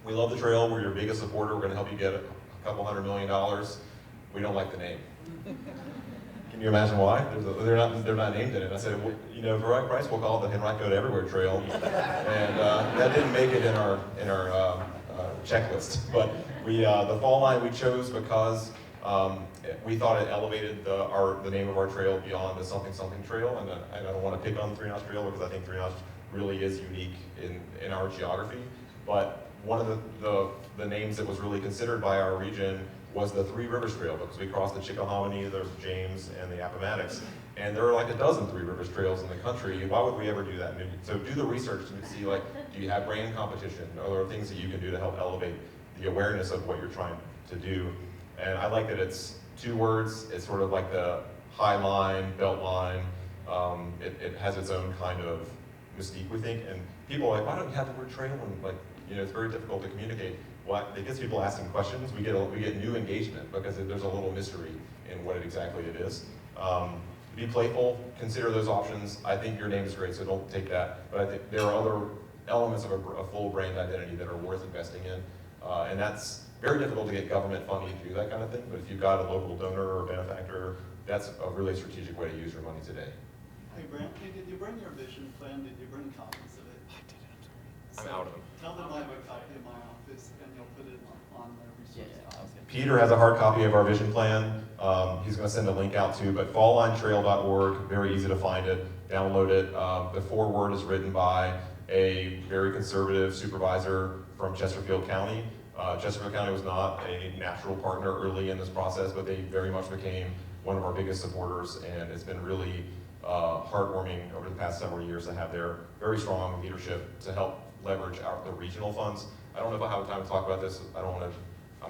we love the trail, we're your biggest supporter, we're going to help you get a couple $100 million. We don't like the name. Can you imagine why? They're not named in it. I said, well, you know, for the right price, we'll call it the Henrico to Everywhere Trail, and that didn't make it in our checklist. But the Fall Line we chose because we thought it elevated the name of our trail beyond the something trail, and I don't want to pick on 3 Notch Trail because I think 3 Notch really is unique in our geography. But one of the names that was really considered by our region was the 3 Rivers Trail because we crossed the Chickahominy, there's James, and the Appomattox, and there are like a dozen 3 Rivers Trails in the country. Why would we ever do that? So do the research to see, like, do you have brand competition? Are there things that you can do to help elevate the awareness of what you're trying to do? And I like that it's 2 words. It's sort of like the high line, belt line. It has its own kind of mystique, we think. And people are like, why don't you have the word trail? And like, you know, it's very difficult to communicate. Well, it gets people asking questions. We get new engagement because there's a little mystery in what exactly it is. Be playful. Consider those options. I think your name is great, so don't take that. But I think there are other elements of a full brand identity that are worth investing in, and that's very difficult to get government funding to do that kind of thing, but if you've got a local donor or benefactor, that's a really strategic way to use your money today. Hey, Brantley, did you bring your vision plan? Did you bring copies of it? I'm out of them. Tell them I have a copy in my office and you'll put it on their resource box. Peter has a hard copy of our vision plan. He's going to send a link out too, but falllinetrail.org, very easy to find it, download it. The foreword is written by a very conservative supervisor from Chesterfield County. Chesterfield County was not a natural partner early in this process, but they very much became one of our biggest supporters, and it's been really heartwarming over the past several years to have their very strong leadership to help leverage the regional funds. I don't know if I have time to talk about this. I'm going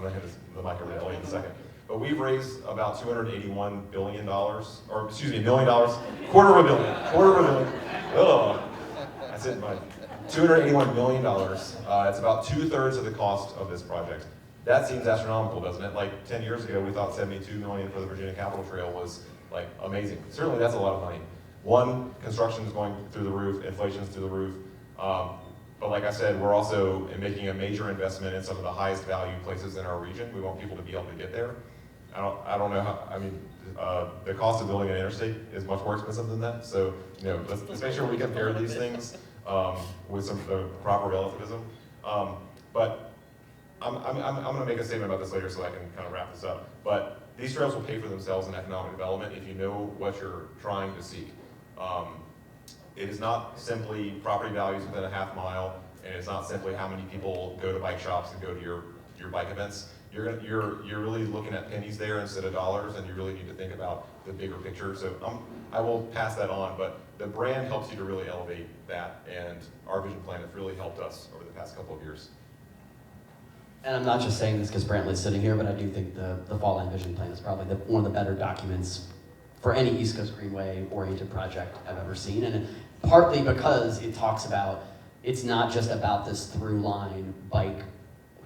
to hand the mic over to Ellie in a second. But we've raised about $281 billion, or excuse me, $1 million, quarter of a billion. Oh, that's it, Mike. $281 million. It's about 2/3 of the cost of this project. That seems astronomical, doesn't it? Like 10 years ago, we thought $72 million for the Virginia Capitol Trail was like amazing. Certainly that's a lot of money. One, construction is going through the roof, inflation's through the roof. But like I said, we're also making a major investment in some of the highest value places in our region. We want people to be able to get there. I don't know how, I mean, the cost of building an interstate is much more expensive than that. So, you know, let's make sure we compare these things with some proper relativism. But I'm going to make a statement about this later so I can kind of wrap this up. But these trails will pay for themselves in economic development if you know what you're trying to seek. It is not simply property values within a half mile, and it's not simply how many people go to bike shops and go to your bike events. You're really looking at pennies there instead of dollars, and you really need to think about the bigger picture. So I will pass that on, but the brand helps you to really elevate that, and our vision plan has really helped us over the past couple of years. And I'm not just saying this because Brantley's sitting here, but I do think the Fall Line Vision Plan is probably one of the better documents for any East Coast Greenway oriented project I've ever seen. And partly because it talks about, it's not just about this through line bike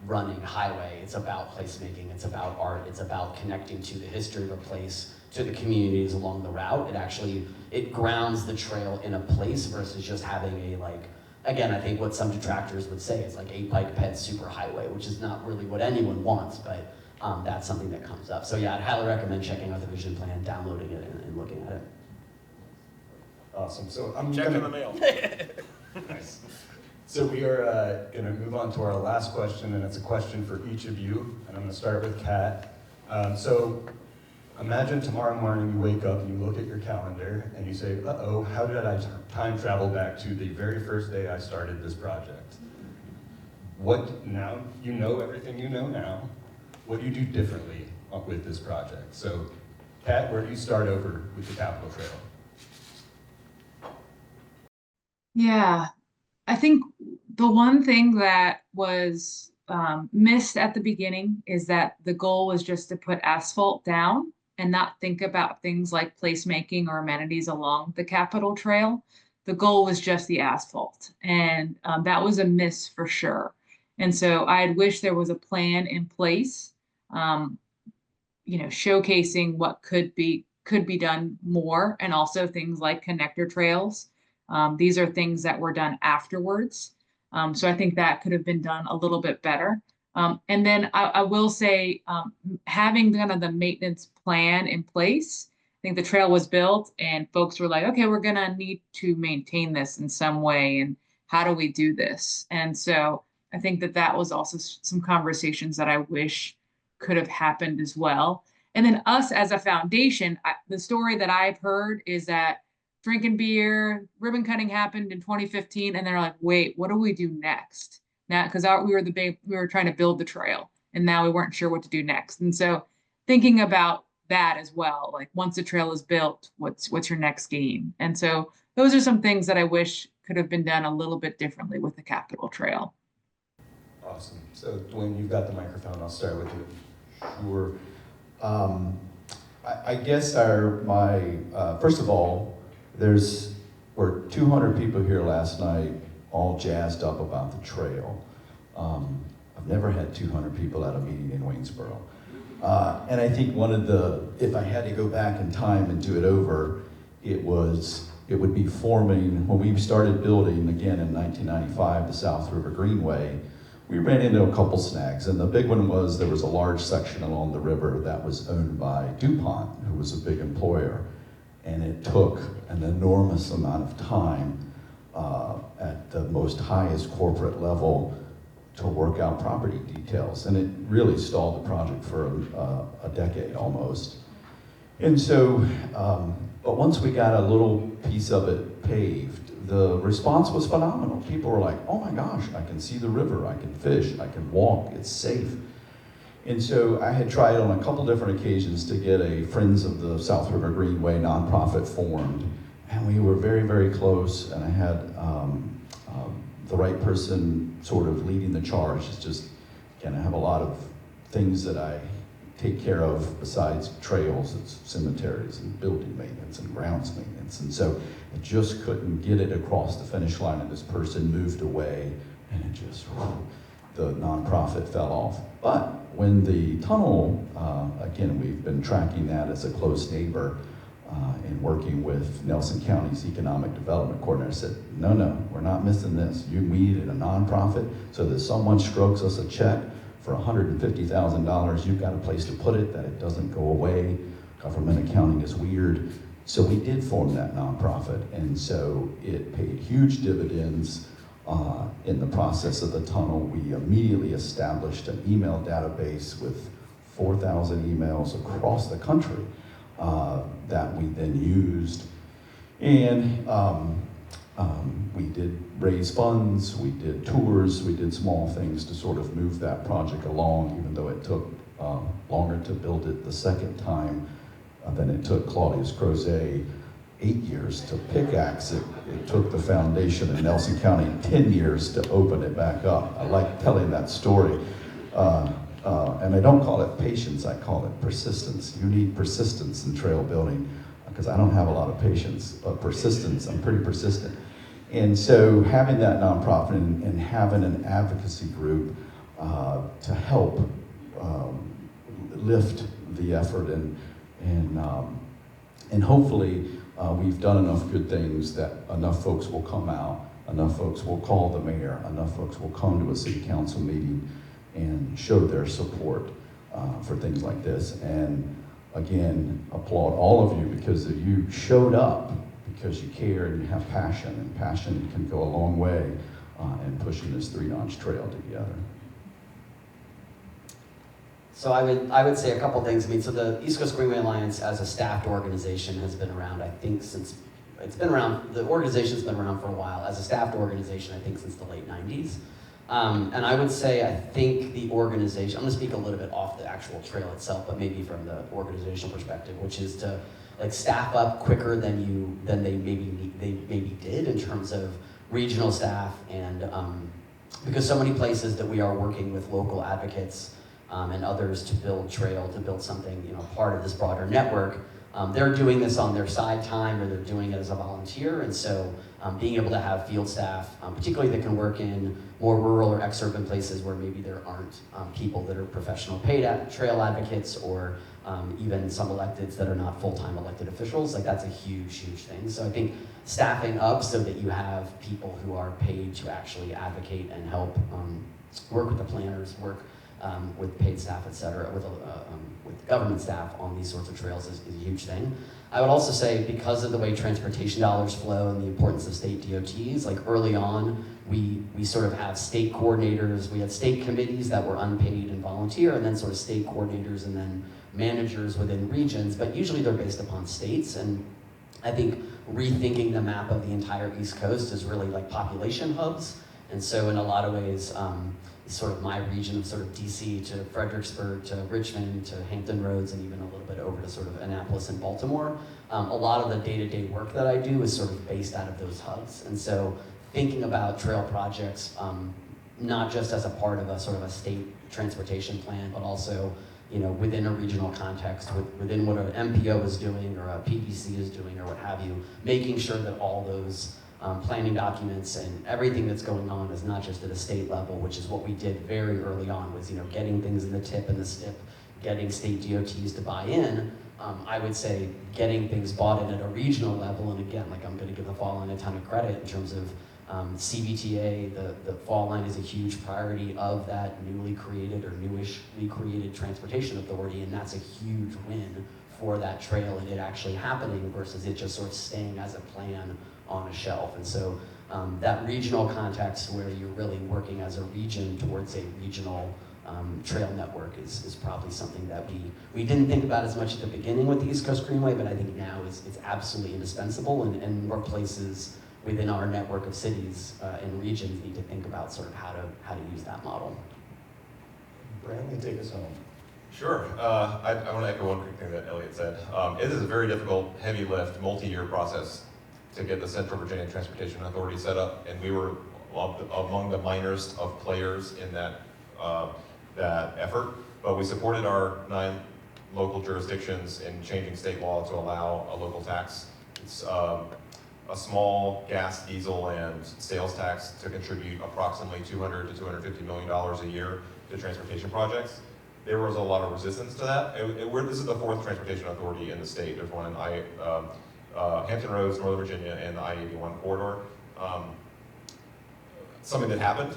running highway, it's about placemaking, it's about art, it's about connecting to the history of a place, to the communities along the route. It grounds the trail in a place versus just having a, like, again, I think what some detractors would say is like a bike ped super highway, which is not really what anyone wants, but that's something that comes up. So yeah, I'd highly recommend checking out the vision plan, downloading it, and looking at it. Awesome. So I'm Check in the mail. Nice. So we are going to move on to our last question, and it's a question for each of you. And I'm going to start with Kat. So imagine tomorrow morning you wake up and you look at your calendar and you say, uh-oh, how did I time travel back to the very first day I started this project? Now you know everything you know now. What do you do differently with this project? So Kat, where do you start over with the Capitol Trail? Yeah, I think the one thing that was missed at the beginning is that the goal was just to put asphalt down and not think about things like placemaking or amenities along the Capitol Trail. The goal was just the asphalt, and that was a miss for sure. And so I'd wish there was a plan in place, showcasing what could be done more, and also things like connector trails. These are things that were done afterwards. So I think that could have been done a little bit better. And then I will say, having kind of the maintenance plan in place, I think the trail was built and folks were like, okay, we're going to need to maintain this in some way. And how do we do this? And so I think that was also some conversations that I wish could have happened as well. And then us as a foundation, the story that I've heard is that drinking beer, ribbon cutting happened in 2015, and they're like, wait, what do we do next? Now, because we were trying to build the trail, and now we weren't sure what to do next. And so thinking about that as well, like once the trail is built, what's your next game? And so those are some things that I wish could have been done a little bit differently with the Capitol Trail. Awesome. So Dwayne, you've got the microphone. I'll start with you. Sure. I guess first of all, were 200 people here last night, all jazzed up about the trail. I've never had 200 people at a meeting in Waynesboro. And I think if I had to go back in time and do it over, it would be forming, when we started building again in 1995, the South River Greenway, we ran into a couple snags, and the big one was there was a large section along the river that was owned by DuPont, who was a big employer, and it took an enormous amount of time at the most highest corporate level to work out property details. And it really stalled the project for a decade almost. And so, but once we got a little piece of it paved, the response was phenomenal. People were like, oh my gosh, I can see the river, I can fish, I can walk, it's safe. And so I had tried on a couple different occasions to get a Friends of the South River Greenway nonprofit formed. And we were very, very close, and I had the right person sort of leading the charge. It's just, again, I have a lot of things that I take care of besides trails. It's cemeteries and building maintenance and grounds maintenance. And so I just couldn't get it across the finish line, and this person moved away, and it just, the nonprofit fell off. But when the tunnel, again, we've been tracking that as a close neighbor, and working with Nelson County's Economic Development Coordinator, said, no, we're not missing this. We needed a nonprofit so that someone strokes us a check for $150,000. You've got a place to put it, that it doesn't go away. Government accounting is weird. So we did form that nonprofit, and so it paid huge dividends in the process of the tunnel. We immediately established an email database with 4,000 emails across the country that we then used. And we did raise funds, we did tours, we did small things to sort of move that project along, even though it took longer to build it the second time than it took Claudius Crozet 8 years to pickaxe it. It took the foundation in Nelson County 10 years to open it back up. I like telling that story. And I don't call it patience, I call it persistence. You need persistence in trail building, because I don't have a lot of patience, but persistence, I'm pretty persistent. And so having that nonprofit and having an advocacy group to help lift the effort and hopefully we've done enough good things that enough folks will come out, enough folks will call the mayor, enough folks will come to a city council meeting and show their support for things like this. And again, applaud all of you, because you showed up because you care and you have passion, and passion can go a long way in pushing this 3-notch trail together. So I would say a couple things. I mean, so the East Coast Greenway Alliance as a staffed organization has been around, I think, since, it's been around, the organization's been around for a while. As a staffed organization, I think since the late 90s. And I would say, I think the organization, I'm gonna speak a little bit off the actual trail itself, but maybe from the organizational perspective, which is to like staff up quicker than they maybe did in terms of regional staff, and because so many places that we are working with local advocates and others to build trail, to build something, part of this broader network, they're doing this on their side time, or they're doing it as a volunteer. And so being able to have field staff, particularly that can work in more rural or exurban places where maybe there aren't people that are professional paid trail advocates, or even some electeds that are not full-time elected officials, like that's a huge, huge thing. So I think staffing up so that you have people who are paid to actually advocate and help work with the planners, work with paid staff, et cetera, with government staff on these sorts of trails is a huge thing. I would also say, because of the way transportation dollars flow and the importance of state DOTs, like early on, we sort of have state coordinators, we had state committees that were unpaid and volunteer, and then sort of state coordinators and then managers within regions, but usually they're based upon states. And I think rethinking the map of the entire East Coast is really like population hubs. And so in a lot of ways, sort of my region of sort of DC to Fredericksburg to Richmond to Hampton Roads, and even a little bit over to sort of Annapolis and Baltimore. A lot of the day-to-day work that I do is sort of based out of those hubs. And so thinking about trail projects, not just as a part of a sort of a state transportation plan, but also within a regional context, within what an MPO is doing or a PDC is doing or what have you, making sure that all those planning documents and everything that's going on is not just at a state level, which is what we did very early on, was getting things in the tip and the STIP, getting state DOTs to buy in. I would say getting things bought in at a regional level, and again, like I'm going to give the Fall Line a ton of credit in terms of CBTA. The Fall Line is a huge priority of that newly created or newishly created transportation authority, and that's a huge win for that trail and it actually happening versus it just sort of staying as a plan on a shelf. And so that regional context where you're really working as a region towards a regional trail network is probably something that we didn't think about as much at the beginning with the East Coast Greenway, but I think now it's absolutely indispensable, and more places within our network of cities and regions need to think about sort of how to use that model. Brantley, take us home. Sure. I want to echo one quick thing that Elliot said. It is a very difficult, heavy lift, multi-year process to get the Central Virginia Transportation Authority set up, and we were among the minorest of players in that effort. But we supported our 9 local jurisdictions in changing state law to allow a local tax. It's a small gas, diesel, and sales tax to contribute approximately $200 to $250 million a year to transportation projects. There was a lot of resistance to that. This is the 4th transportation authority in the state. There's one in Hampton Roads, Northern Virginia, and the I-81 corridor. Something that happened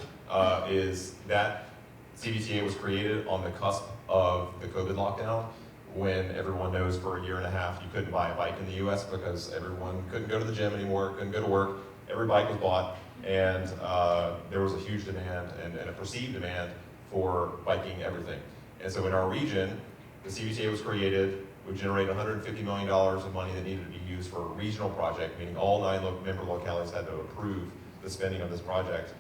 is that CVTA was created on the cusp of the COVID lockdown, when everyone knows for a year and a half you couldn't buy a bike in the US because everyone couldn't go to the gym anymore, couldn't go to work. Every bike was bought, and there was a huge demand and a perceived demand for biking everything. And so in our region, the CVTA was created, would generate $150 million of money that needed to be used for a regional project, meaning all 9 member localities had to approve the spending of this project.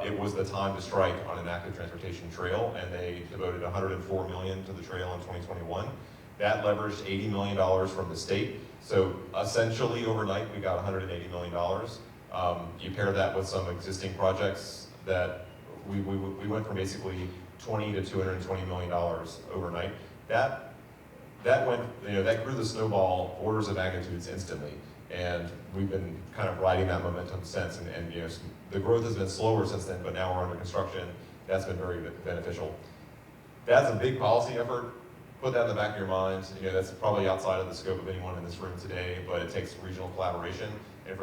It was the time to strike on an active transportation trail, and they devoted $104 million to the trail in 2021. That leveraged $80 million from the state. So essentially overnight, we got $180 million. You pair that with some existing projects that we went from basically $20 to $220 million overnight. That went, that grew the snowball orders of magnitudes instantly. And we've been kind of riding that momentum since, and the growth has been slower since then, but now we're under construction. That's been very beneficial. That's a big policy effort. Put that in the back of your mind. That's probably outside of the scope of anyone in this room today, but it takes regional collaboration. And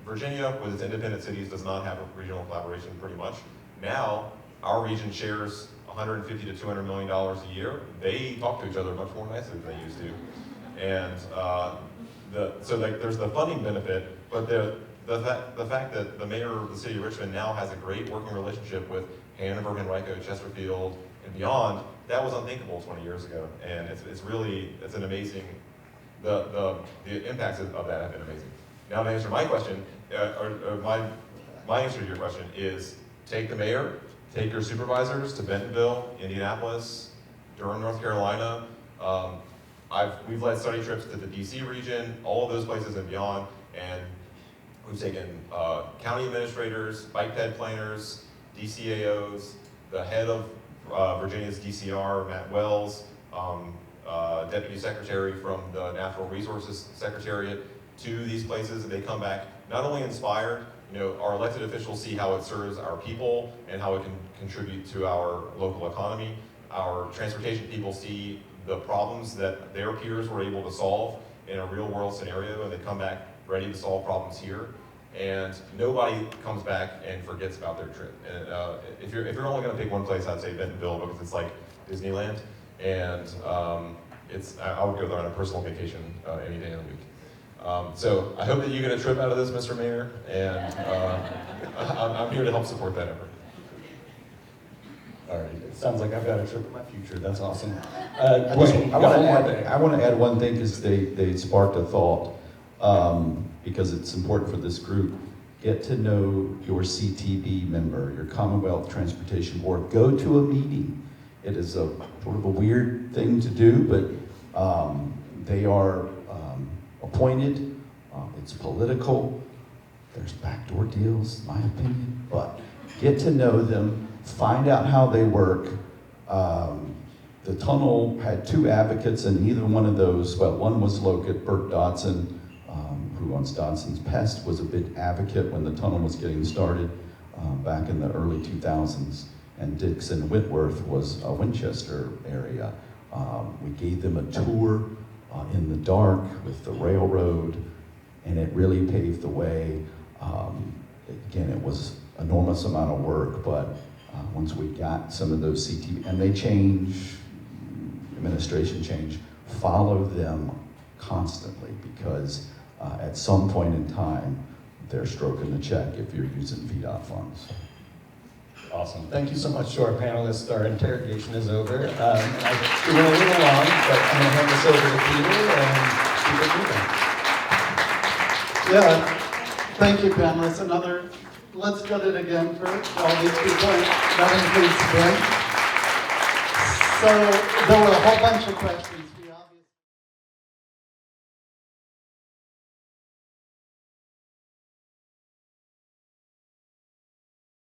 Virginia, with its independent cities, does not have a regional collaboration pretty much. Now, our region shares $150 to $200 million a year. They talk to each other much more nicely than they used to. And so there's the funding benefit, but the fact that the mayor of the city of Richmond now has a great working relationship with Hanover, Henrico, Chesterfield, and beyond, that was unthinkable 20 years ago. And it's an amazing, the impacts of that have been amazing. Now to answer my question, my answer to your question is take the mayor, take your supervisors to Bentonville, Indianapolis, Durham, North Carolina. We've led study trips to the DC region, all of those places and beyond, and we've taken county administrators, bike ped planners, DCAOs, the head of Virginia's DCR, Matt Wells, deputy secretary from the Natural Resources Secretariat to these places, and they come back not only inspired, our elected officials see how it serves our people and how it can contribute to our local economy. Our transportation people see the problems that their peers were able to solve in a real world scenario, and they come back ready to solve problems here. And nobody comes back and forgets about their trip. And if you're only going to pick one place, I'd say Bentonville, because it's like Disneyland, and I would go there on a personal vacation any day of the week. So I hope that you get a trip out of this, Mr. Mayor, and I'm here to help support that effort. All right, it sounds like I've got a trip in my future. That's awesome. I want to add one thing, because they sparked a thought, because it's important for this group. Get to know your CTB member, your Commonwealth Transportation Board. Go to a meeting. It is a sort of a weird thing to do, but they are appointed. It's political. There's backdoor deals, in my opinion, but get to know them. Find out how they work. The tunnel had 2 advocates, and neither one of those, well, one was Lockett, Bert Dodson, who owns Dodson's Pest, was a big advocate when the tunnel was getting started back in the early 2000s, and Dixon Whitworth was a Winchester area. We gave them a tour in the dark with the railroad, and it really paved the way. Again, it was an enormous amount of work, but once we got some of those CTV, and they change, administration change, follow them constantly, because at some point in time, they're stroking the check if you're using VDOT funds. Awesome. Thank you so much to our panelists. Our interrogation is over. We went a little long, but I'm going to hand this over to Peter and keep it moving. Yeah, thank you, panelists. Let's get it again for all these people. That includes Ben. So there were a whole bunch of questions